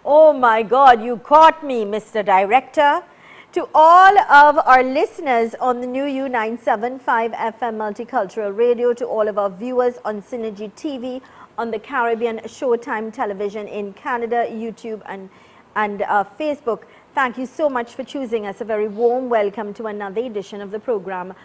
Oh my God, you caught me, Mr. Director. To all of our listeners on the new U975 FM Multicultural Radio, to all of our viewers on Synergy TV, on the Caribbean Showtime Television in Canada, YouTube and Facebook, thank you so much for choosing us. A very warm welcome to another edition of the program,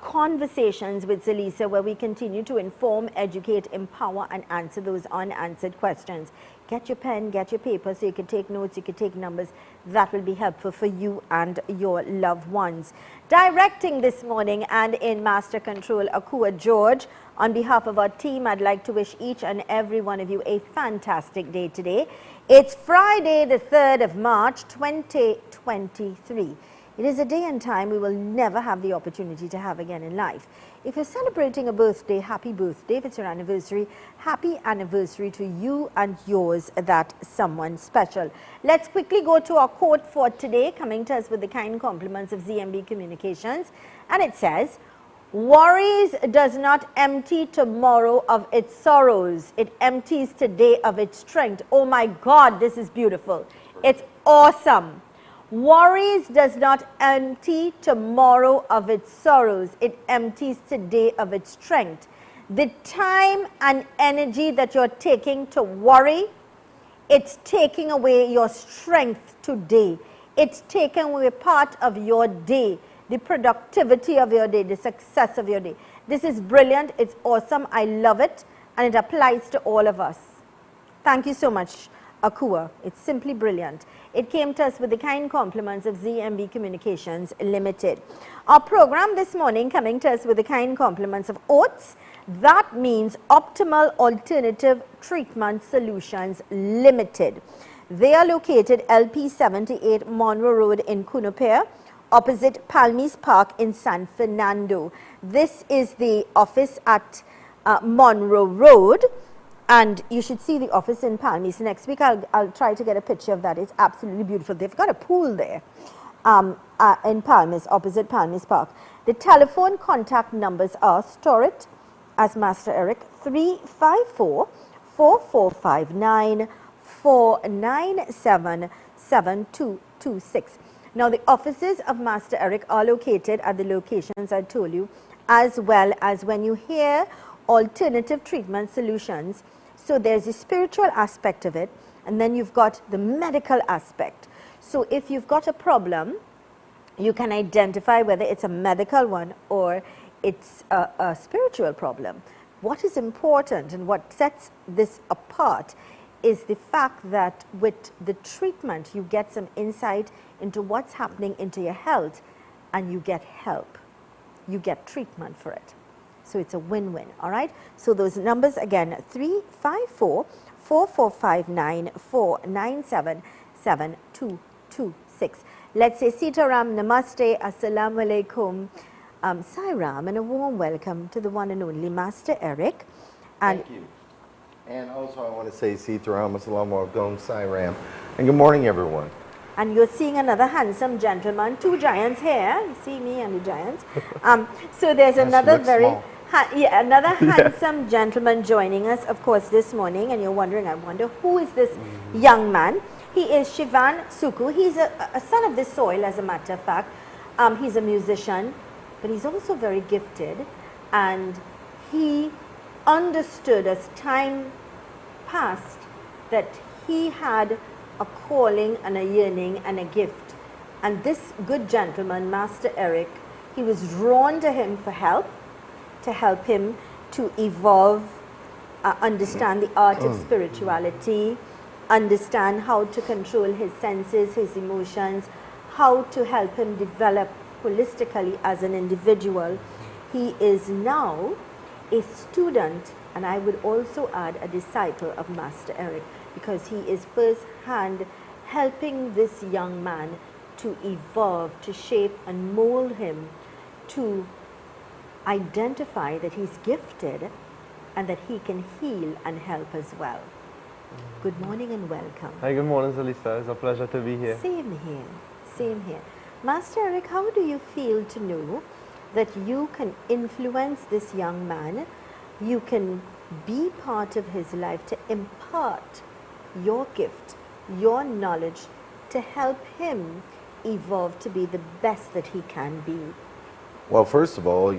Conversations with Zelisa, where we continue to inform, educate, empower, and answer those unanswered questions. Get your pen, get your paper so you can take notes, you can take numbers. That will be helpful for you and your loved ones. Directing this morning and in Master Control, Akua George. On behalf of our team, I'd like to wish each and every one of you a fantastic day today. It's Friday, the 3rd of March, 2023. It is a day and time we will never have the opportunity to have again in life. If you're celebrating a birthday, happy birthday. If it's your anniversary, happy anniversary to you and yours, that someone special. Let's quickly go to our quote for today, coming to us with the kind compliments of ZMB Communications. And it says, "Worries does not empty tomorrow of its sorrows. It empties today of its strength." Oh my God, this is beautiful. It's awesome. Worries does not empty tomorrow of its sorrows. It empties today of its strength. The time and energy that you're taking to worry, it's taking away your strength today. It's taking away part of your day, the productivity of your day, the success of your day. This is brilliant. It's awesome. I love it. And it applies to all of us. Thank you so much, Akua. It's simply brilliant. It came to us with the kind compliments of ZMB Communications Limited. Our program this morning coming to us with the kind compliments of OATS. That means Optimal Alternative Treatment Solutions Limited. They are located LP 78 Monroe Road in Cunupere, opposite Palmies Park in San Fernando. This is the office at Monroe Road. And you should see the office in Palmies. Next week, I'll try to get a picture of that. It's absolutely beautiful. They've got a pool there in Palmies, opposite Palmies Park. The telephone contact numbers are, store it as Master Eric, 354-4459 497 7226. Now, the offices of Master Eric are located at the locations I told you, as well as when you hear alternative treatment solutions. So there's a spiritual aspect of it, and then you've got the medical aspect. So if you've got a problem, you can identify whether it's a medical one or it's a spiritual problem. What is important and what sets this apart is the fact that with the treatment, you get some insight into what's happening into your health, and you get help. You get treatment for it. So it's a win-win, all right? So those numbers again, 354-4459 497 7226. Let's say Sitaram, Namaste, Assalamu Alaikum, Sairam, and a warm welcome to the one and only Master Eric. And thank you. And also I want to say Sitaram, Assalamu Alaikum, Sairam, and good morning, everyone. And you're seeing another handsome gentleman, two giants here. You see me and the giants. So there's another another handsome gentleman joining us, of course, this morning. And you're wondering, I wonder, who is this young man? He is Shivan Suku. He's a son of the soil, as a matter of fact. He's a musician, but he's also very gifted. And he understood as time passed that he had a calling and a yearning and a gift. And this good gentleman, Master Eric, he was drawn to him for help, to help him to evolve, understand the art of spirituality, understand how to control his senses, his emotions, how to help him develop holistically as an individual. He is now a student, and I would also add a disciple of Master Eric, because he is first-hand helping this young man to evolve, to shape and mold him, to identify that he's gifted and that he can heal and help as well. Good morning and welcome. Hi, good morning, Zelisa. It's a pleasure to be here. Same here, same here. Master Eric, how do you feel to know that you can influence this young man, you can be part of his life to impart your gift your knowledge to help him evolve to be the best that he can be? Well, first of all,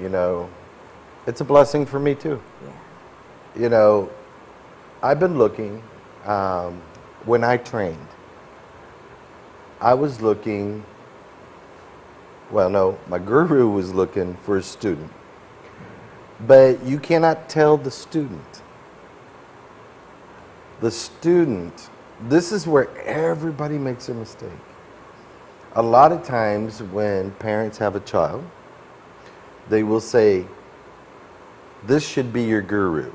it's a blessing for me too. Yeah. I've been looking, when I trained, I was looking, well, no, my guru was looking for a student. But you cannot tell the student. The student, this is where everybody makes a mistake. A lot of times when parents have a child, they will say, this should be your guru.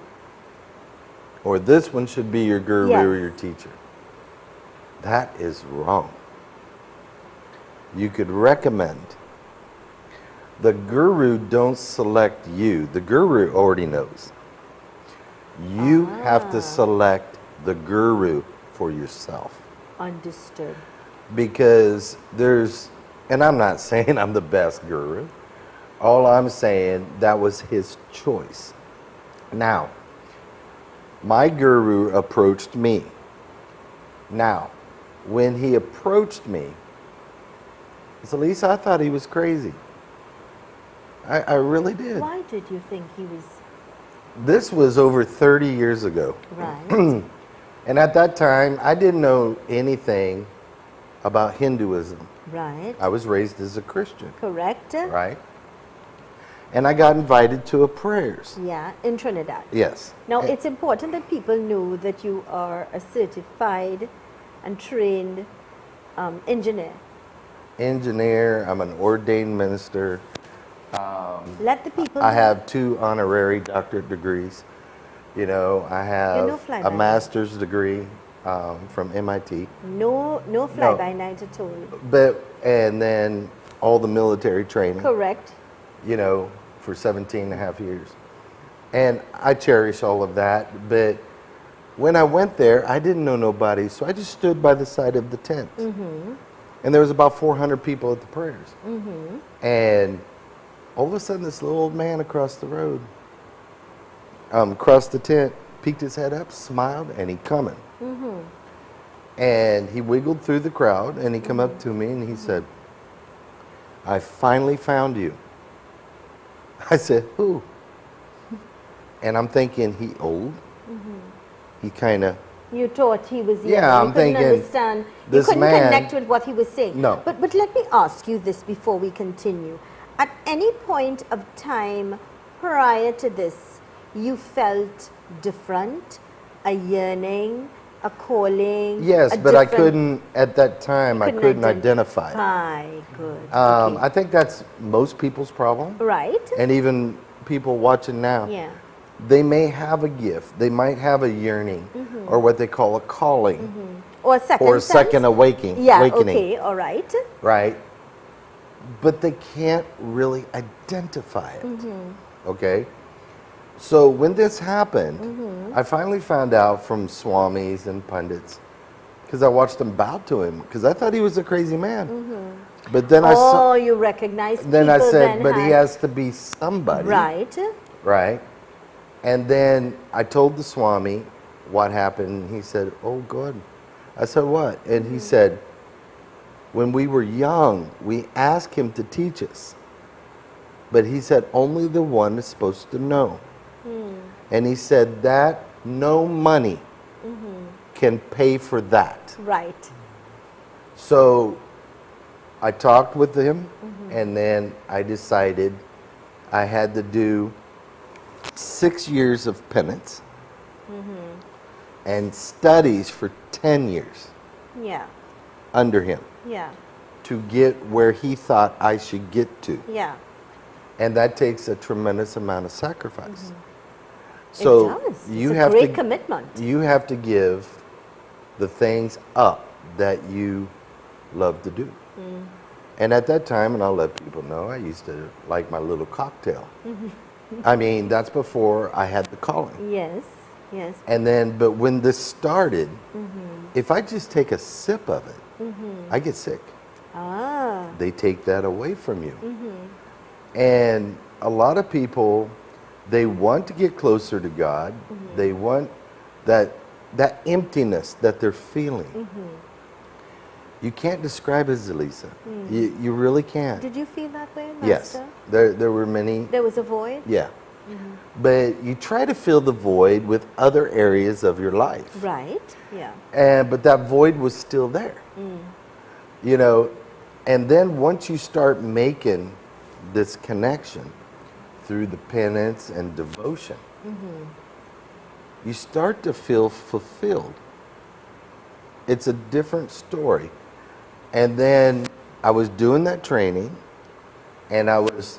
Or this one should be your guru Yes. or your teacher. That is wrong. You could recommend. The guru don't select you. The guru already knows. You have to select the guru for yourself. Understood. Because and I'm not saying I'm the best guru. All I'm saying, that was his choice. Now, my guru approached me. Now, when he approached me, Zelisa, I thought he was crazy. I really did. Why did you think he was This was over 30 years ago. right? And at that time, I didn't know anything about Hinduism. Right. I was raised as a Christian, Correct? right? And I got invited to a prayers. Yeah, in Trinidad. Yes. Now, it's important that people know that you are a certified and trained engineer. Engineer, I'm an ordained minister. Let the people I know. have 2 honorary doctorate degrees. I You're no have fly-by-night. a master's degree from MIT. No fly-by-night at all. And then all the military training, Correct. for 17 and a half years. And I cherish all of that. But when I went there, I didn't know nobody, so I just stood by the side of the tent. And there was about 400 people at the prayers. And all of a sudden, this little old man across the road, across the tent, peeked his head up, smiled, and he coming. And he wiggled through the crowd, and he come up to me, and he said, I finally found you. I said, who? And I'm thinking, he old? He kind of, You thought he was young. Yeah, you I'm couldn't thinking, understand. this you couldn't man- connect with what he was saying. No. But let me ask you this before we continue. At any point of time prior to this, you felt different, a yearning, a calling? yes, a but I different- couldn't, at that time, I couldn't identify it. Good. I Okay. think that's most people's problem, Right? and even people watching now. Yeah. They may have a gift, they might have a yearning, or what they call a calling, Or a second or a sense? second awakening. Yeah, okay, all right. Right? But they can't really identify it. Okay? So when this happened, I finally found out from swamis and pundits, because I watched them bow to him, because I thought he was a crazy man. But then I saw, Oh, you recognize then I people said, but he had- has to be somebody. Right. Right? And then I told the Swami what happened. He said, oh, good. I said, what? And he said, when we were young, we asked him to teach us. But he said, only the one is supposed to know. And he said that no money can pay for that. Right. So I talked with him, and then I decided I had to do 6 years of penance and studies for 10 years Yeah. under him Yeah. to get where he thought I should get to. Yeah. And that takes a tremendous amount of sacrifice. It So does. you It's a have great to commitment. you have to give the things up that you love to do. And at that time, and I'll let people know, I used to like my little cocktail. I mean, that's before I had the calling. Yes. Yes. And then, but when this started, if I just take a sip of it, I get sick. Ah. They take that away from you. And a lot of people, they want to get closer to God. They want that that emptiness that they're feeling. You can't describe it, Zelisa. You really can't. Did you feel that way, Master? Yes, there were many. There was a void? Yeah. But you try to fill the void with other areas of your life. Right, yeah. But that void was still there. You know, and then once you start making this connection through the penance and devotion, you start to feel fulfilled. It's a different story. And then I was doing that training, and I was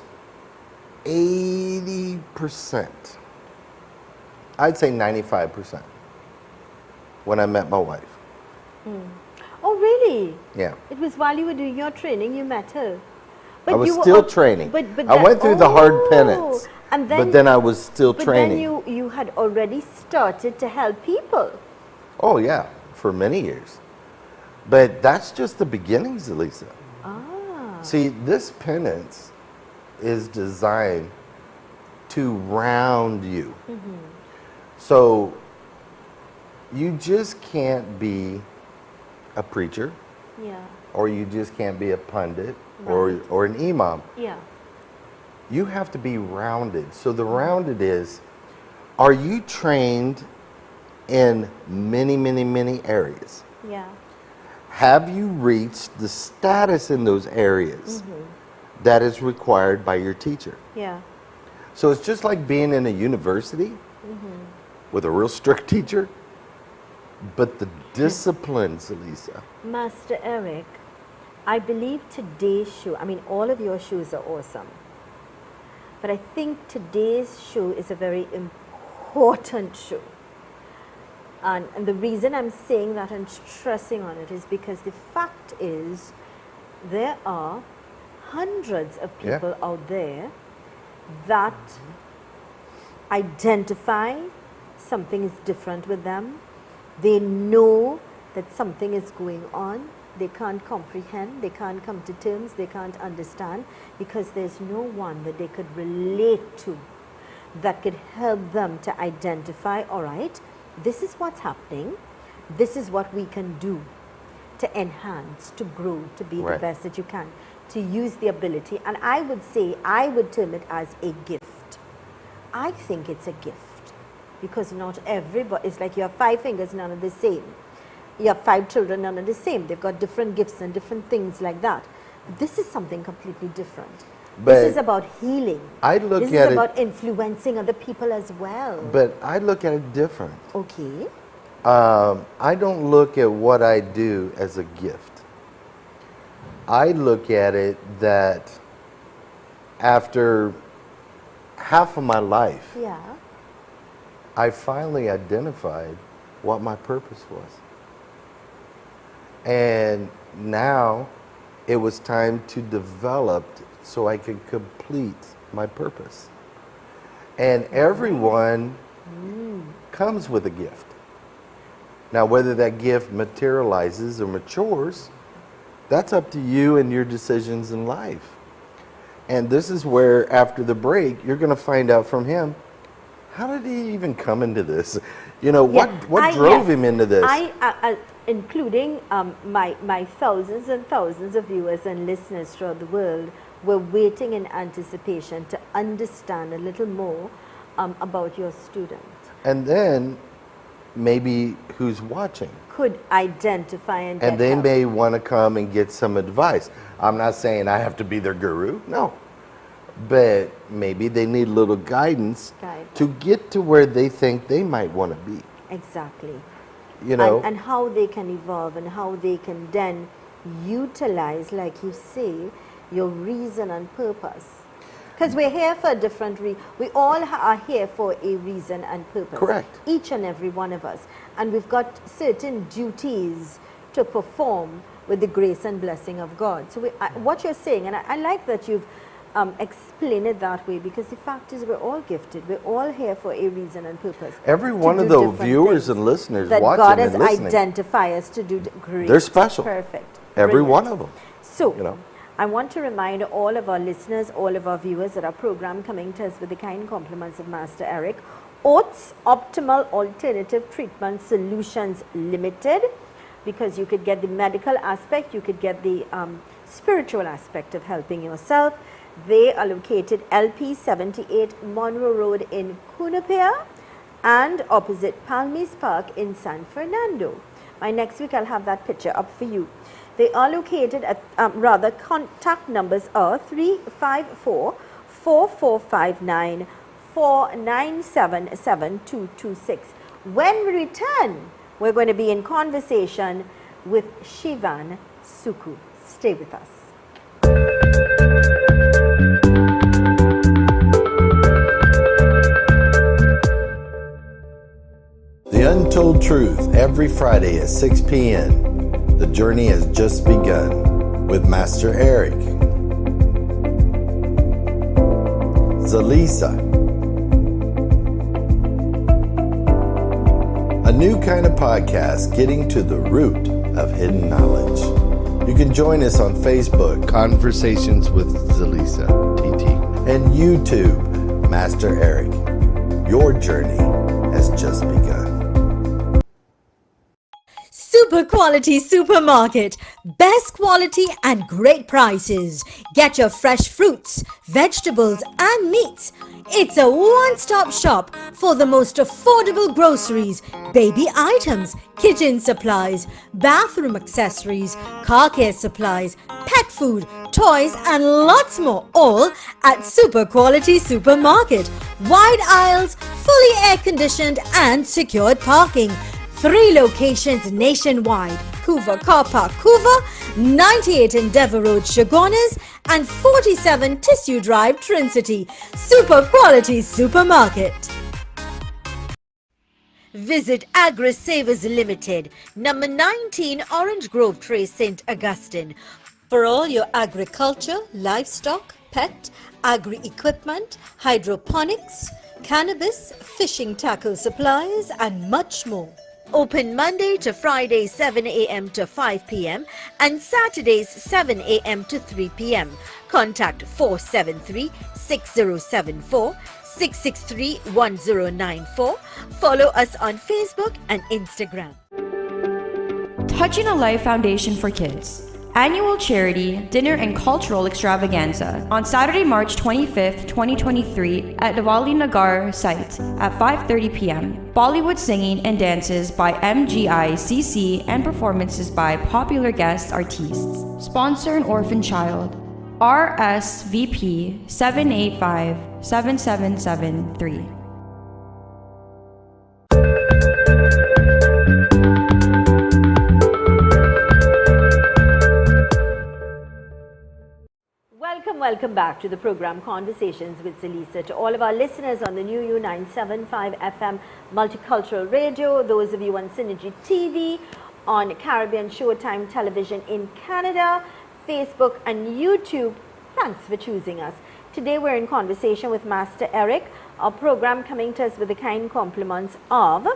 80%, I'd say 95%, when I met my wife. Oh, really? Yeah. It was while you were doing your training you met her. I was you were still up- training. But I went through the hard penance, and but then I was still but training. then you had already started to help people. Oh, yeah, for many years. But that's just the beginning, Zelisa. See, this penance is designed to round you. So you just can't be a preacher, Yeah, or you just can't be a pundit or an imam. yeah. You have to be rounded. So the rounded is, are you trained in many, many, many areas? Yeah. Have you reached the status in those areas that is required by your teacher? Yeah. So it's just like being in a university with a real strict teacher, but the disciplines, Zelisa. Master Eric, I believe today's show, I mean, all of your shows are awesome, but I think today's show is a very important show. And the reason I'm saying that and stressing on it is because the fact is there are hundreds of people out there that identify something is different with them. They know that something is going on. They can't comprehend, they can't come to terms, they can't understand, because there's no one that they could relate to that could help them to identify, all right, this is what's happening, this is what we can do to enhance, to grow, to be the best that you can, to use the ability. And I would say, I would term it as a gift. I think it's a gift, because not everybody, it's like you have 5 fingers, none are the same. You have 5 children, none are the same. They've got different gifts and different things like that. But this is something completely different. This is about healing. This is about influencing other people as well. But I look at it different. Okay. I don't look at what I do as a gift. I look at it that after half of my life, Yeah. I finally identified what my purpose was. And now it was time to develop so I could complete my purpose. And everyone comes with a gift. Now, whether that gift materializes or matures, that's up to you and your decisions in life. And this is where, after the break, you're going to find out from him, how did he even come into this? You know, what drove him into this? Including my thousands and thousands of viewers and listeners throughout the world, were waiting in anticipation to understand a little more about your student. And then maybe who's watching could identify and get they help. may want to come and get some advice. I'm not saying I have to be their guru, no. But maybe they need a little guidance to get to where they think they might want to be. Exactly. You know, and how they can evolve and how they can then utilize, like you say, your reason and purpose. Because we're here for a different reason. We all are here for a reason and purpose. Correct. Each and every one of us. And we've got certain duties to perform with the grace and blessing of God. So what you're saying, and I like that you've explained it that way, because the fact is we're all gifted. We're all here for a reason and purpose. every one of those viewers and listeners that watching God and has listening, identified us to do great. they're special. Perfect. Every Brilliant. one of them. So, you know. I want to remind all of our listeners, all of our viewers that our program coming to us with the kind compliments of Master Eric. Oats Optimal Alternative Treatment Solutions Limited, because you could get the medical aspect, you could get the spiritual aspect of helping yourself. They are located LP 78 Monroe Road in Cunupia and opposite Palmies Park in San Fernando. By next week I'll have that picture up for you. They are located at, contact numbers are 354-4459 497-7226. When we return, we're going to be in conversation with Shivan Suku. Stay with us. The Untold Truth, every Friday at 6 p.m. The journey has just begun with Master Eric. Zelisa. A new kind of podcast getting to the root of hidden knowledge. You can join us on Facebook, Conversations with Zelisa, TT, and YouTube, Master Eric. Your journey has just begun. Super quality supermarket, best quality and great prices. Get your fresh fruits, vegetables and meats. It's a one-stop shop for the most affordable groceries, baby items, kitchen supplies, bathroom accessories, car care supplies, pet food, toys and lots more, all at Super Quality Supermarket. Wide aisles, fully air-conditioned and secured parking. 3 locations nationwide: Couva Car Park, Couva, 98 Endeavour Road, Chagonas, and 47 Tissue Drive, Trincity. Super Quality Supermarket. Visit Agri Savers Limited, number 19 Orange Grove Trace, St. Augustine, for all your agriculture, livestock, pet, agri-equipment, hydroponics, cannabis, fishing tackle supplies, and much more. Open Monday to Friday 7 a.m. to 5 p.m. and Saturdays 7 a.m. to 3 p.m. Contact 473-6074, 663-1094. Follow us on Facebook and Instagram. Touching a Life Foundation for Kids. Annual charity, dinner and cultural extravaganza on Saturday, March 25th, 2023 at the Wali Nagar site at 5:30 p.m. Bollywood singing and dances by MGICC and performances by popular guest artists. Sponsor an orphan child. RSVP 785-7773. Welcome back to the program Conversations with Zelisa. To all of our listeners on the new U975 FM Multicultural Radio, those of you on Synergy TV, on Caribbean Showtime Television in Canada, Facebook and YouTube, thanks for choosing us. Today we're in conversation with Master Eric, our program coming to us with the kind compliments of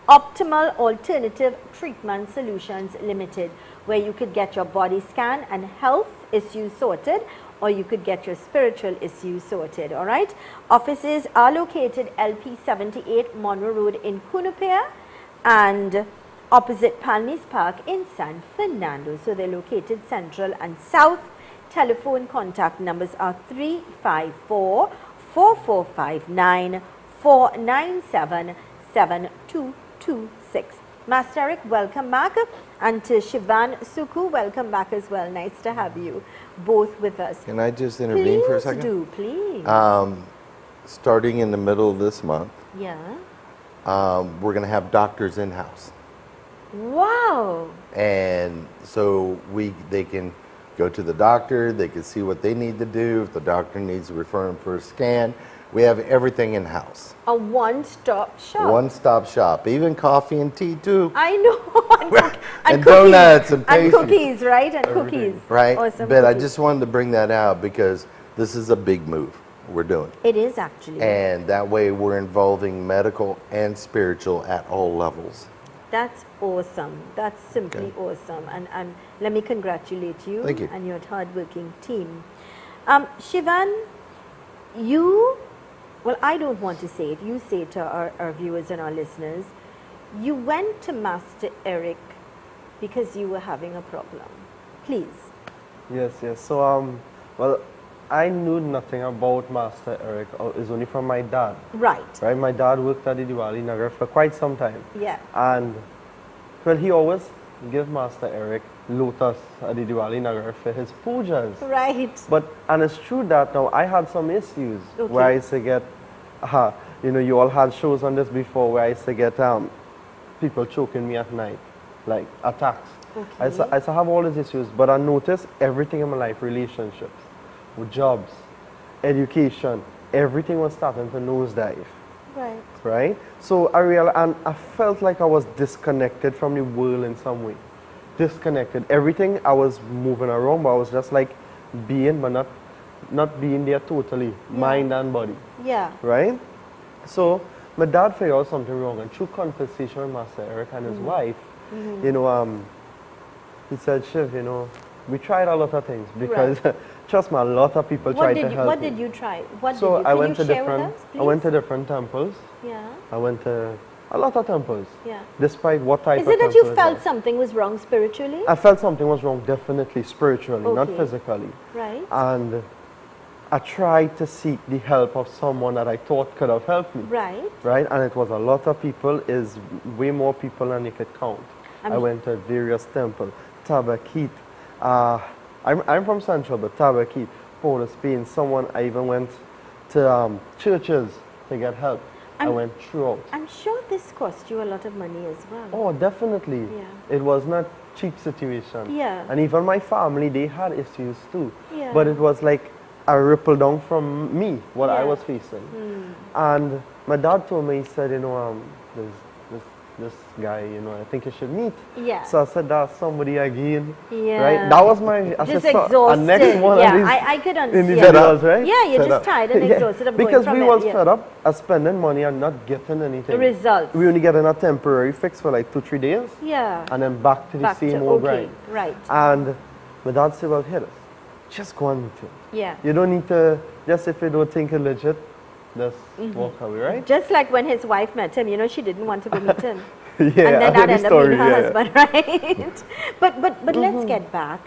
Optimal Alternative Treatment Solutions Limited, where you could get your body scan and health issues sorted, or you could get your spiritual issues sorted, all right? Offices are located LP 78 Monroe Road in Cunupia and opposite Palmies Park in San Fernando. So they're located central and south. Telephone contact numbers are 354-4459 497-7226. Master Eric, welcome back. And to Shivan Suku, welcome back as well. Nice to have you both with us. Can I just intervene for a second? Please. Starting in the middle of this month, Yeah. we're going to have doctors in-house. Wow. And so they can go to the doctor, they can see what they need to do. If the doctor needs to refer them for a scan, we have everything in-house. A one-stop shop. One-stop shop, even coffee and tea too. I know. And donuts and pastries. And cookies, right? And Everything. cookies. Right. Awesome But I cookies. just wanted to bring that out because this is a big move we're doing. It is actually. And that way we're involving medical and spiritual at all levels. That's awesome. That's simply awesome. And let me congratulate you, Thank you. and your hardworking team. Shivan, you well, I don't want to say it. You say it to our viewers and our listeners. You went to Master Eric because you were having a problem. Please. Yes, yes. So, well, I knew nothing about Master Eric. It's only from my dad. Right. Right? My dad worked at the Diwali Nagar for quite some time. Yeah. And, well, he always give Master Eric lotus at the Diwali Nagar for his pujas. Right. But, and it's true that now I had some issues Okay. where I used to get, you know, you all had shows on this before where I used to get people choking me at night, like attacks. Okay. I used to have all these issues, but I noticed everything in my life, relationships, with jobs, education, everything was starting to nosedive. Right. Right? So I realized, and I felt like I was disconnected from the world in some way. Disconnected. Everything I was moving around, but I was just like being, but not being there totally, mind and body. Yeah. Right? So my dad figured out something wrong, and through conversation with Master Eric and his wife, you know, he said, Shiv, you know, we tried a lot of things because trust me, a lot of people tried to help What me. did you try? What So did you, I can went you to share different. with us, please? I went to different temples. Yeah. I went to a lot of temples. Yeah. Despite what type Is of it that temple you it felt was. something was wrong spiritually? I felt something was wrong, definitely spiritually, not Okay. physically. Right. And I tried to seek the help of someone that I thought could have helped me. Right. Right? And it was a lot of people, is way more people than you could count. I went to various temples, Tabakit. I'm from Central, but Tabakit, Port of Spain. I even went to churches to get help. I went throughout. I'm sure this cost you a lot of money as well. Oh, definitely. Yeah. It was not cheap situation. Yeah. And even my family, they had issues too. Yeah. But it was like a ripple down from me, what I Yeah. was facing. And my dad told me, he said, you know, this guy, you know, I think you should meet. Yeah. So I said, that's somebody again. Yeah. Right? That was my Just assessment. exhausted. And next one yeah, of these I could in understand. the videos, right? Yeah, you're Fed just up. tired and Yeah. exhausted of Because going we from was it. Yeah. fed up of spending money and not getting anything. The results. We only getting a temporary fix for like 2-3 days. Yeah. And then back to the Back same to, old okay, grind. right. And my dad said, well, here it is. Just go and meet him. Yeah. You don't need to, just if you don't think it's legit, just walk away, right? Just like when his wife met him, you know, she didn't want to go meet him. Yeah, And then I that heard the ended up story, being her yeah. husband, right? But let's get back.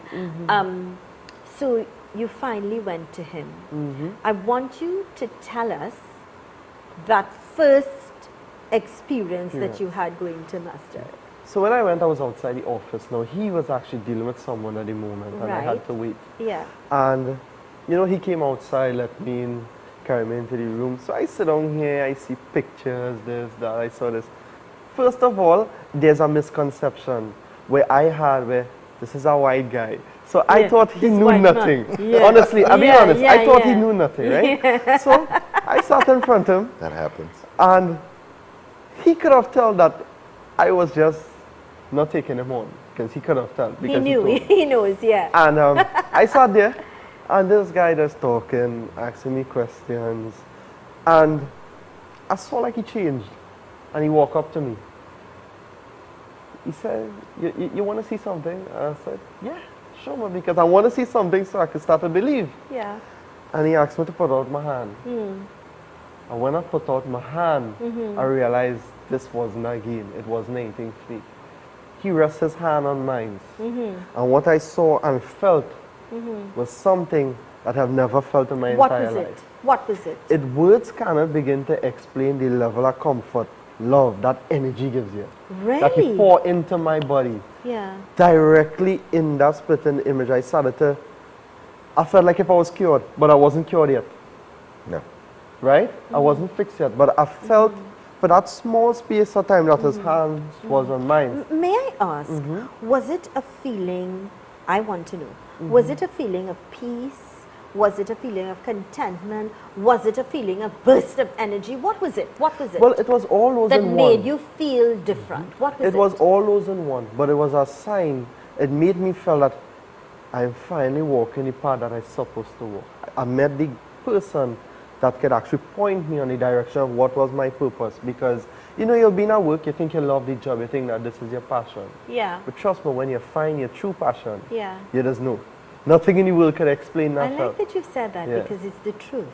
So you finally went to him. I want you to tell us that first experience that you had going to Master. So when I went, I was outside the office. Now, he was actually dealing with someone at the moment, and I had Right. to wait. Yeah. And, you know, he came outside, let me in, carried me into the room. So I sit down here, I see pictures, this, that, I saw this. First of all, there's a misconception where this is a white guy. So I thought he this knew white man. nothing. Yeah. Honestly, I'll be Yeah, honest, yeah, I thought he yeah. knew nothing, right? So I sat in front of him, That happens. and he could have told that I was just not taking him on, because he could have told. He because knew. told me. He knows, yeah. And I sat there, and this guy just talking, asking me questions, and I saw like he changed, and he walked up to me. He said, you want to see something? And I said, yeah, show me, because I want to see something so I can start to believe. Yeah. And he asked me to put out my hand. And when I put out my hand, I realized this wasn't a game, it wasn't anything fake. He rested his hand on mine. And what I saw and felt was something that I've never felt in my entire life. What was it? Words cannot begin to explain the level of comfort, love, that energy gives you. Really? That he pour into my body. Yeah. Directly in that splitting image, I felt like if I was cured, but I wasn't cured yet. No. Right? I wasn't fixed yet, but I felt for that small space of time that his hands was on mine. May I ask, was it a feeling, I want to know, was it a feeling of peace? Was it a feeling of contentment? Was it a feeling of burst of energy? What was it? What was it? Well, it was all those that in made one. you feel different? What was it? It was all those in one, but it was a sign. It made me feel that I'm finally walking the path that I'm supposed to walk. I met the person that could actually point me on the direction of what was my purpose. Because, you know, you've been at work, you think you love the job, you think that this is your passion. Yeah. But trust me, when you find your true passion, Yeah. you just know. Nothing in the world could explain that. I like that you said that Yeah. because it's the truth.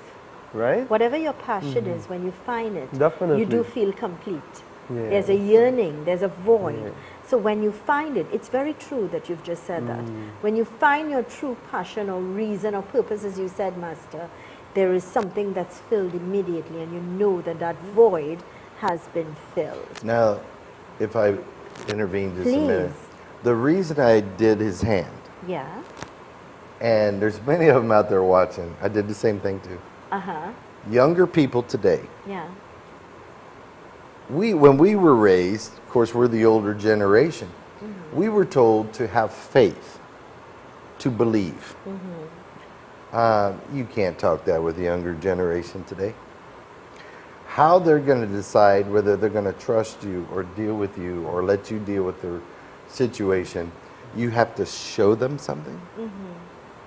right? Whatever your passion is, when you find it, Definitely. you do feel complete. Yeah. There's a yearning, there's a void. Yeah. So when you find it, it's very true that you've just said that. When you find your true passion or reason or purpose, as you said, Master, there is something that's filled immediately, and you know that that void has been filled. Now, if I intervene just a minute. Please. The reason I did his hand, Yeah. and there's many of them out there watching, I did the same thing too. Uh-huh. Younger people today, Yeah. when we were raised, of course we're the older generation, we were told to have faith, to believe. You can't talk that with the younger generation today. How they're going to decide whether they're going to trust you or deal with you or let you deal with their situation, you have to show them something,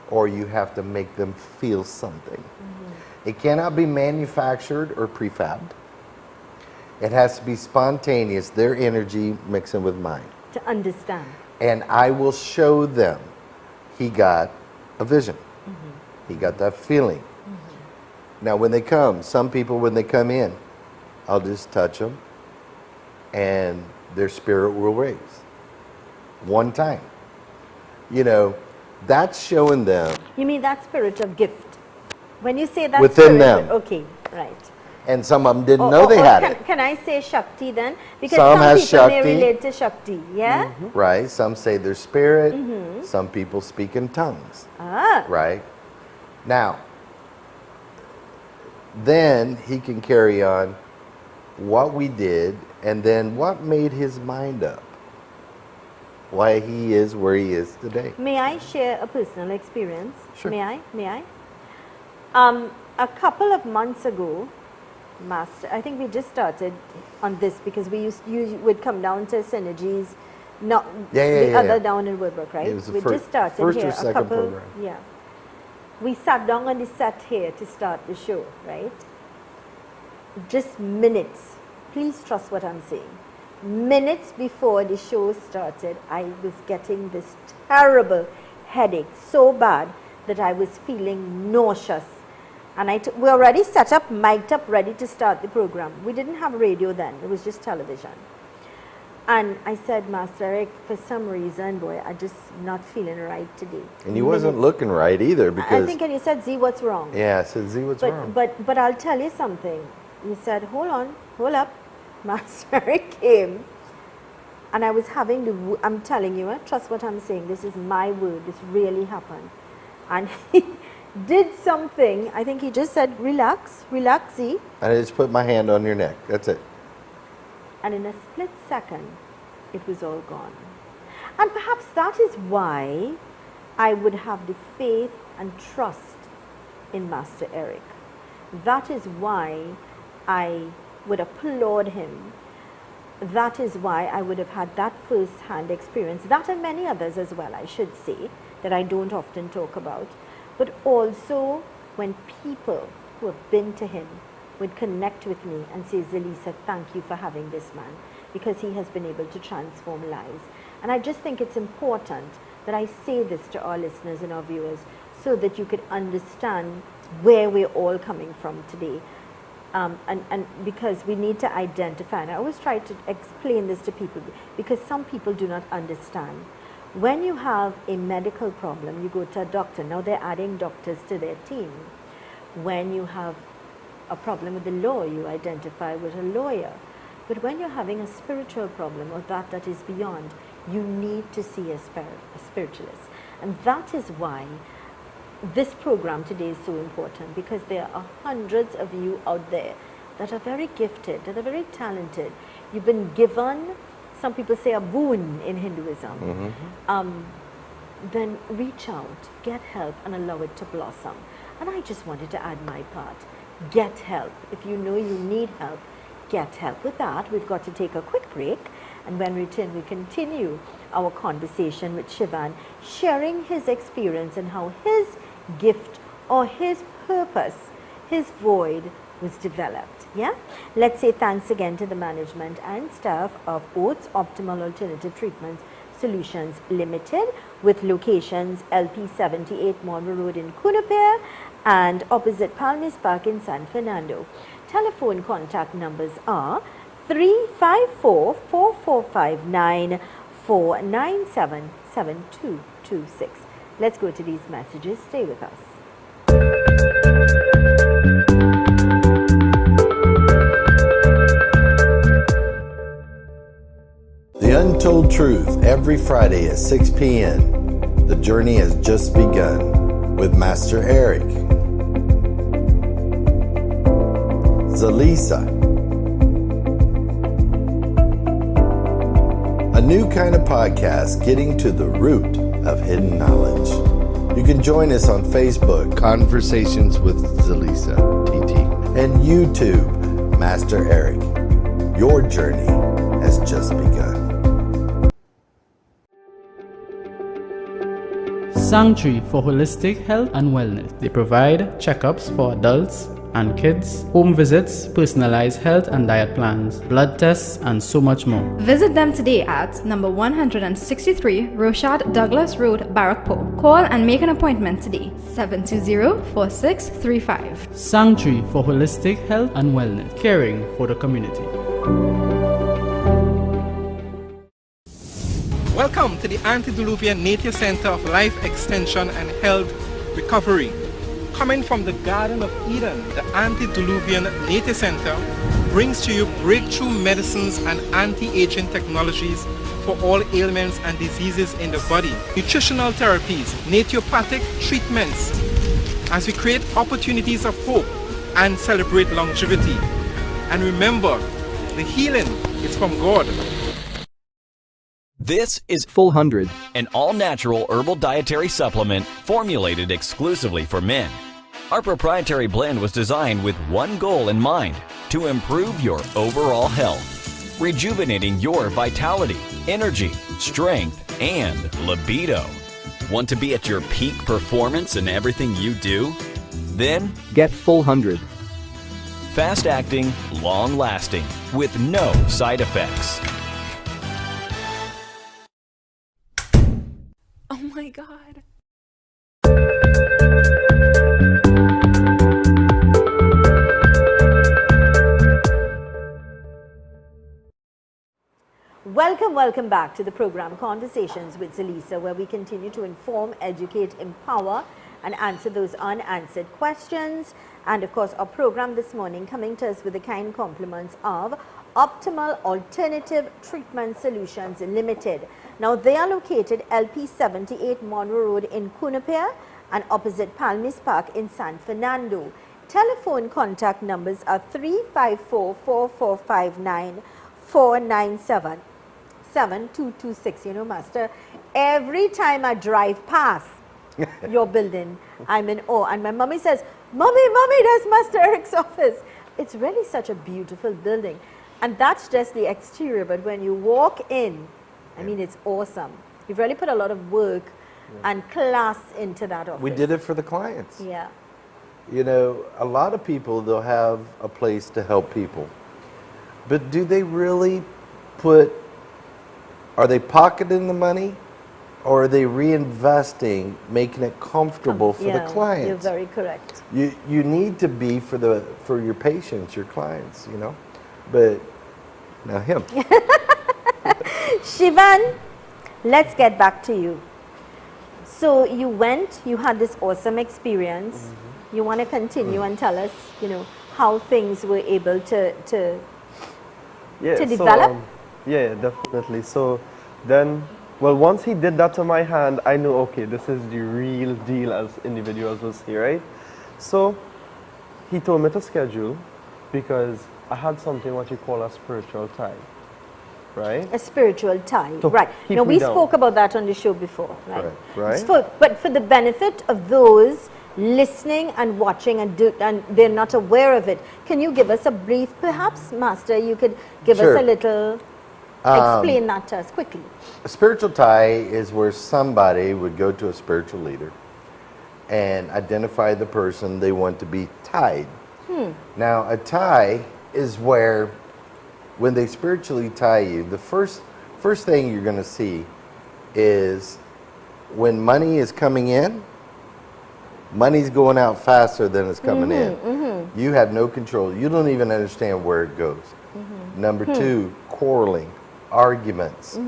or you have to make them feel something. It cannot be manufactured or prefabbed. It has to be spontaneous, their energy mixing with mine. To understand. And I will show them he got a vision. He got that feeling. Now when they come, some people when they come in, I'll just touch them and their spirit will raise. One time. You know, that's showing them. You mean that spirit of gift? When you say that Within spirit, them. okay, right. And some of them didn't know they had it. Can I say Shakti then? Because Some some has people may Shakti. relate to Shakti, yeah? Right? Some say their spirit. Some people speak in tongues. Ah, Right? Now, then he can carry on what we did and then what made his mind up. Why he is where he is today. may I share a personal experience? Sure. May I? May I? A couple of months ago, Master, I think we just started on this because you would come down to Synergies, not the other down in Woodbrook, right? It was the we first- just started first or here. second a couple, program. yeah. We sat down on the set here to start the show, right? Just minutes. Please trust what I'm saying. Minutes before the show started, I was getting this terrible headache, so bad that I was feeling nauseous. And we already set up, mic'd up, ready to start the program. We didn't have radio then, it was just television. And I said, Master Eric, for some reason, boy, I'm just not feeling right today. And you wasn't looking right either because... I think, and you said, Z, what's wrong? Yeah, I said, Z, what's wrong? But I'll tell you something. You said, hold on, hold up. Master Eric came, and I was having I'm telling you, trust what I'm saying. This is my word. This really happened. And he did something. I think he just said, relax, relax, Z. And I just put my hand on your neck. That's it. And in a split second, it was all gone. And perhaps that is why I would have the faith and trust in Master Eric. That is why I would applaud him. That is why I would have had that first-hand experience, that and many others as well, I should say, that I don't often talk about. But also when people who have been to him would connect with me and say, Zelisa, thank you for having this man, because he has been able to transform lives. And I just think it's important that I say this to our listeners and our viewers so that you could understand where we're all coming from today. And because we need to identify, and I always try to explain this to people because some people do not understand. When you have a medical problem, you go to a doctor. Now they're adding doctors to their team. When you have a problem with the law, you identify with a lawyer. But when you're having a spiritual problem or that is beyond, you need to see a spiritualist. And that is why this program today is so important, because there are hundreds of you out there that are very gifted, that are very talented. You've been given, some people say, a boon in Hinduism. Then reach out, get help, and allow it to blossom. And I just wanted to add my part. Get help. If you know you need help, get help. With that, we've got to take a quick break. And when we return, we continue our conversation with Shivan, sharing his experience and how his gift or his purpose, his void was developed. Yeah? Let's say thanks again to the management and staff of Oates Optimal Alternative Treatments, Solutions Limited, with locations LP 78 Monroe Road in Cunupere and opposite Palmis Park in San Fernando. Telephone contact numbers are 354-4459 497-7226. Let's go to these messages. Stay with us. The Untold Truth, every Friday at 6 p.m. The journey has just begun with Master Eric. Zelisa. A new kind of podcast getting to the root of hidden knowledge. You can join us on Facebook, Conversations with Zelisa, TT, and YouTube, Master Eric. Your journey has just begun. Sanctuary for Holistic Health and Wellness. They provide checkups for adults and kids, home visits, personalized health and diet plans, blood tests, and so much more. Visit them today at number 163 Rochard Douglas Road, Barrackpore. Call and make an appointment today, 720-4635. Sanctuary for Holistic Health and Wellness, caring for the community. Welcome to the Antediluvian Nature Center of Life Extension and Health Recovery. Coming from the Garden of Eden, the Antediluvian Nature Center brings to you breakthrough medicines and anti-aging technologies for all ailments and diseases in the body, nutritional therapies, naturopathic treatments, as we create opportunities of hope and celebrate longevity. And remember, the healing is from God. This is Full 100, an all-natural herbal dietary supplement formulated exclusively for men. Our proprietary blend was designed with one goal in mind: to improve your overall health, rejuvenating your vitality, energy, strength, and libido. Want to be at your peak performance in everything you do? Then get Full 100. Fast-acting, long-lasting, with no side effects. Oh my God. Welcome back to the program Conversations with Zelisa, where we continue to inform, educate, empower, and answer those unanswered questions. And of course, our program this morning coming to us with the kind compliments of Optimal Alternative Treatment Solutions Limited. Now, they are located LP 78 Monroe Road in Cunupere and opposite Palmis Park in San Fernando. Telephone contact numbers are 354-4459 497-7226. You know, Master, every time I drive past your building, I'm in awe. And my mommy says, Mommy, that's Master Eric's office. It's really such a beautiful building. And that's just the exterior, but when you walk in, I mean, it's awesome. You've really put a lot of work and class into that office. We did it for the clients. Yeah. You know, a lot of people, they'll have a place to help people. But do they really are they pocketing the money, or are they reinvesting, making it comfortable for the clients? You're very correct. You need to be for your patients, your clients, you know. But now him. Shivan, let's get back to you. So you went, you had this awesome experience. Mm-hmm. You want to continue and tell us, you know, how things were able to develop? Yeah, definitely. So then, well, once he did that to my hand, I knew, okay, this is the real deal, as individuals will say, right? So he told me to schedule because I had something what you call a spiritual tie, right? A spiritual tie, to right. keep Now, me we down. spoke about that on the show before, right? Right. But for the benefit of those listening and watching and they're not aware of it, can you give us a brief, perhaps, Master, you could give us a little, explain that to us quickly. A spiritual tie is where somebody would go to a spiritual leader and identify the person they want to be tied. Now, a tie is where, when they spiritually tie you, the first thing you're going to see is when money is coming in, money's going out faster than it's coming in. You have no control. You don't even understand where it goes. Number two, quarreling, arguments,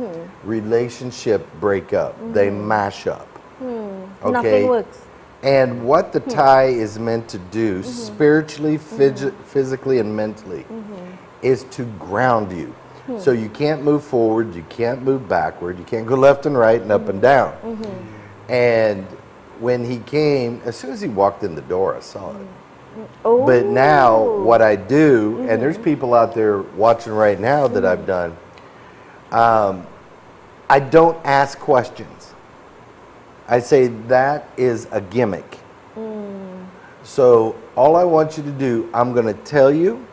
relationship breakup. They mash up. Okay? Nothing works. And what the tie is meant to do, spiritually, physically, and mentally, is to ground you. So you can't move forward, you can't move backward, you can't go left and right and up and down. And when he came, as soon as he walked in the door, I saw it. But now what I do, and there's people out there watching right now that I've done, I don't ask questions. I say that is a gimmick. So all I want you to do, I'm going to tell you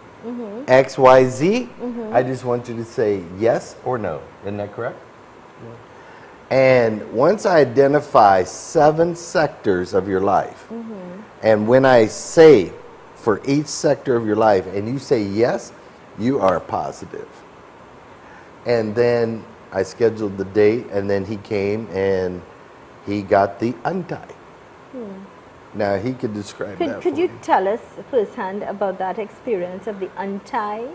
X, Y, Z. I just want you to say yes or no. Isn't that correct? And once I identify 7 sectors of your life, and when I say for each sector of your life, and you say yes, you are positive. And then I scheduled the date, and then he came and he got the untie. Now he could describe that. Could you tell us firsthand about that experience of the untie?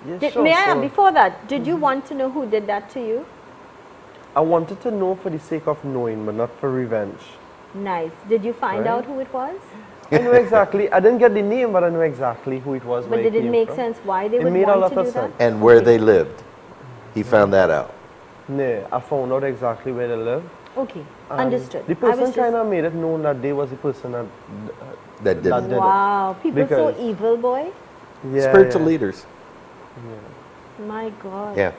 Yes, sure. Before that, did you want to know who did that to you? I wanted to know for the sake of knowing, but not for revenge. Nice. Did you find out who it was? I know exactly. I didn't get the name, but I know exactly who it was. But did it make sense why they would made a want lot to do of that? sense. And where they lived. He found that out. No, I found out exactly where they lived. Okay, understood. The person kind of made it known that they was the person that did it. Wow, people so evil, boy. Yeah, Spiritual leaders. My God. Yeah.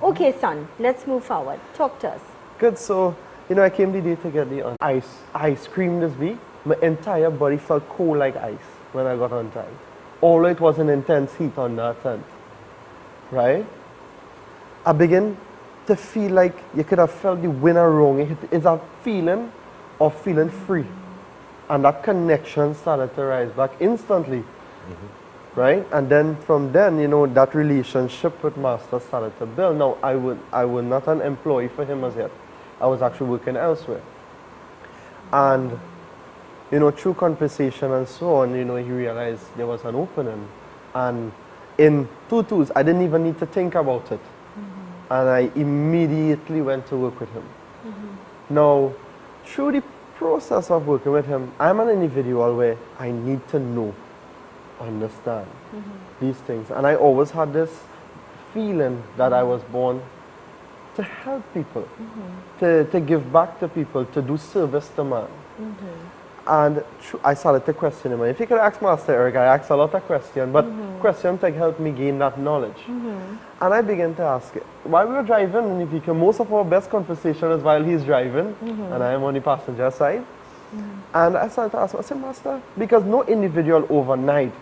Okay, son, let's move forward. Talk to us. Good, so, I came the day to get the ice cream this week. My entire body felt cold like ice when I got untied. Although it was an intense heat on that tent, right? I began to feel like you could have felt the wind around. It's a feeling of feeling free. And that connection started to rise back instantly, right? And then from then, that relationship with Master started to build. Now, I was not an employee for him as yet. I was actually working elsewhere. And, through conversation and so on, he realized there was an opening. And in tutus, I didn't even need to think about it. And I immediately went to work with him. Now, through the process of working with him, I'm an individual where I need to know, understand these things. And I always had this feeling that I was born to help people, to give back to people, to do service to man. And I started to question him. And if you could ask Master Eric, I asked a lot of questions, but questions that helped me gain that knowledge. And I began to ask, while we were driving, if you can, most of our best conversation is while he's driving, and I am on the passenger side. And I started to ask him, I said, Master, because no individual overnight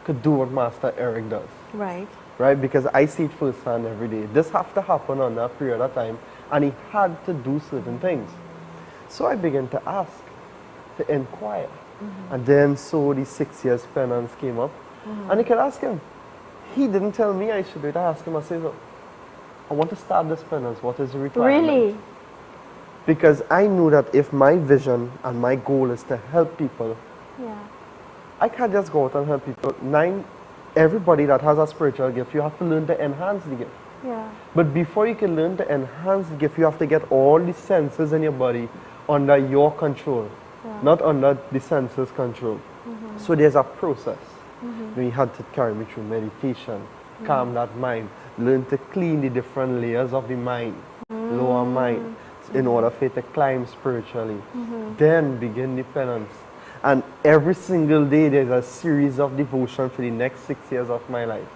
could do what Master Eric does. Right. Right, because I see it firsthand every day. This have to happen on that period of time, and he had to do certain things. So I began to ask, to inquire. And then so the 6 years penance came up, and you can ask him. He didn't tell me I should do it. I asked him, I said, I want to start this penance. What is the requirement? Really? Because I knew that if my vision and my goal is to help people, I can't just go out and help people. Everybody that has a spiritual gift, you have to learn to enhance the gift. But before you can learn to enhance the gift, you have to get all the senses in your body under your control, not under the senses' control. So there's a process. We had to carry me through meditation, calm that mind, learn to clean the different layers of the mind, lower mind, in order for it to climb spiritually. Then begin the penance. And every single day there's a series of devotion for the next 6 years of my life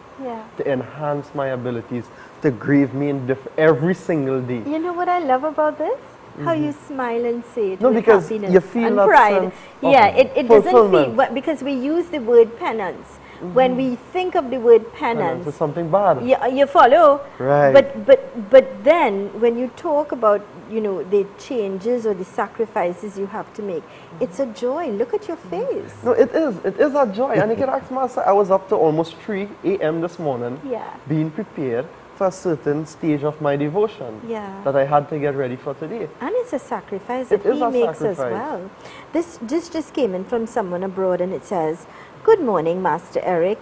to enhance my abilities, to grieve me in every single day. You know what I love about this? How you smile and say it No, with because happiness you feel and that pride. sense of It doesn't fulfillment. feel, because we use the word penance. When we think of the word penance, It's something bad. you follow, Right. but then when you talk about the changes or the sacrifices you have to make, it's a joy. Look at your face. No, it is a joy. And you can ask Master, I was up to almost 3 a.m. this morning, being prepared to a certain stage of my devotion Yeah. that I had to get ready for today. And it's a sacrifice It that is he a makes as sacrifice. well. This just came in from someone abroad, and it says, "Good morning, Master Eric.